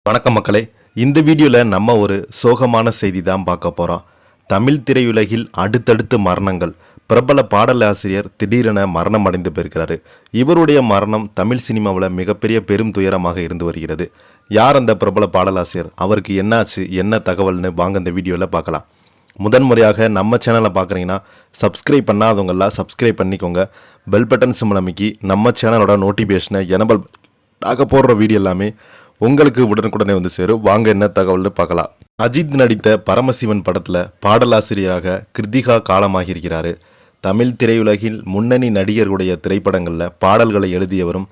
வணக்கம் மக்களே. இந்த வீடியோவில் நம்ம ஒரு சோகமான செய்தி தான் பார்க்க போகிறோம். தமிழ் திரையுலகில் அடுத்தடுத்து மரணங்கள். பிரபல பாடலாசிரியர் திடீரென மரணம் அடைந்து போயிருக்கிறாரு. இவருடைய மரணம் தமிழ் சினிமாவில் மிகப்பெரிய பெரும் துயரமாக இருந்து வருகிறது. யார் அந்த பிரபல பாடலாசிரியர், அவருக்கு என்னாச்சு, என்ன தகவல்னு வாங்க இந்த வீடியோவில் பார்க்கலாம். முதன்முறையாக நம்ம சேனலை பார்க்குறீங்கன்னா சப்ஸ்கிரைப் பண்ணாதவங்கெல்லாம் சப்ஸ்கிரைப் பண்ணிக்கோங்க. பெல் பட்டன் சிம்பிள் அமைக்கி நம்ம சேனலோட நோட்டிஃபிகேஷனை எனபிள் போடுற வீடியோ எல்லாமே உங்களுக்கு உடனுக்குடனே வந்து சேரும். வாங்க என்ன தகவல்னு பார்க்கலாம். அஜித் நடித்த பரமசிவன் படத்தில் பாடலாசிரியராக கிருத்திகா காலமாகியிருக்கிறாரு. தமிழ் திரையுலகில் முன்னணி நடிகர்களுடைய திரைப்படங்களில் பாடல்களை எழுதியவரும்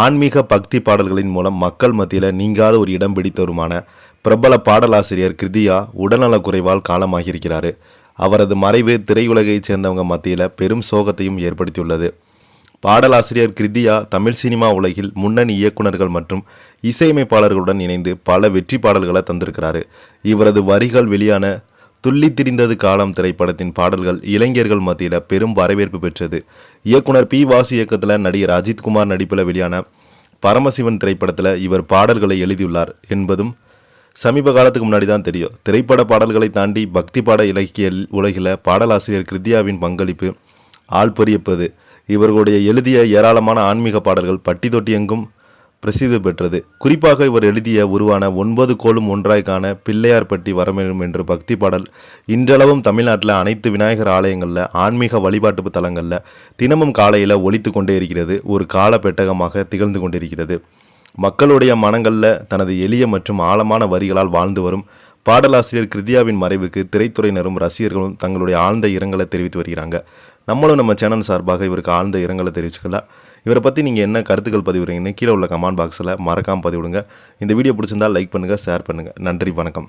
ஆன்மீக பக்தி பாடல்களின் மூலம் மக்கள் மத்தியில் நீங்காத ஒரு இடம் பிடித்தவருமான பிரபல பாடலாசிரியர் கிருத்திகா உடல்நலக்குறைவால் காலமாகியிருக்கிறாரு. அவரது மறைவு திரையுலகைச் சேர்ந்தவங்க மத்தியில் பெரும் சோகத்தையும் ஏற்படுத்தியுள்ளது. பாடலாசிரியர் கிருத்திகா தமிழ் சினிமா உலகில் முன்னணி இயக்குநர்கள் மற்றும் இசையமைப்பாளர்களுடன் இணைந்து பல வெற்றி பாடல்களை தந்திருக்கிறாரு. இவரது வரிகள் வெளியான துள்ளி திரிந்தது காலம் திரைப்படத்தின் பாடல்கள் இளைஞர்கள் மத்தியில் பெரும் வரவேற்பு பெற்றது. இயக்குனர் பி. வாசு இயக்கத்தில் நடிகர் அஜித்குமார் நடிப்பில் வெளியான பரமசிவன் திரைப்படத்தில் இவர் பாடல்களை எழுதியுள்ளார் என்பதும் சமீப காலத்துக்கு முன்னாடி தான் தெரியும். திரைப்பட பாடல்களை தாண்டி பக்தி பாட இலக்கிய உலகில் பாடலாசிரியர் கிருத்திகாவின் பங்களிப்பு ஆள்பரியப்பது. இவர்களுடைய எழுதிய ஏராளமான ஆன்மீக பாடல்கள் பட்டி தொட்டி எங்கும் பிரசித்தி பெற்றது. குறிப்பாக இவர் எழுதிய உருவான 9 கோளும் ஒன்றாய்க்கான பிள்ளையார்பட்டி வரவேண்டும் என்ற பக்தி பாடல் இன்றளவும் தமிழ்நாட்டில் அனைத்து விநாயகர் ஆலயங்களில் ஆன்மீக வழிபாட்டு தலங்களில் தினமும் காலையில் ஒலித்து கொண்டே இருக்கிறது. ஒரு கால பெட்டகமாக திகழ்ந்து கொண்டிருக்கிறது. மக்களுடைய மனங்களில் தனது எளிய மற்றும் ஆழமான வரிகளால் வாழ்ந்து வரும் பாடலாசிரியர் கிருத்திகாவின் மறைவுக்கு திரைத்துறையினரும் ரசிகர்களும் தங்களுடைய ஆழ்ந்த இரங்கலை தெரிவித்து வருகிறாங்க. நம்மளும் நம்ம சேனல் சார்பாக இவருக்கு ஆழ்ந்த இரங்கலை தெரிவிச்சுக்கலாம். இவரை பற்றி நீங்கள் என்ன கருத்துக்கள் பதிவிடுறீங்கன்னு கீழே உள்ள கமெண்ட் பாக்ஸில் மறக்காமல் பதிவிடுங்க. இந்த வீடியோ பிடிச்சிருந்தால் லைக் பண்ணுங்கள், ஷேர் பண்ணுங்கள். நன்றி, வணக்கம்.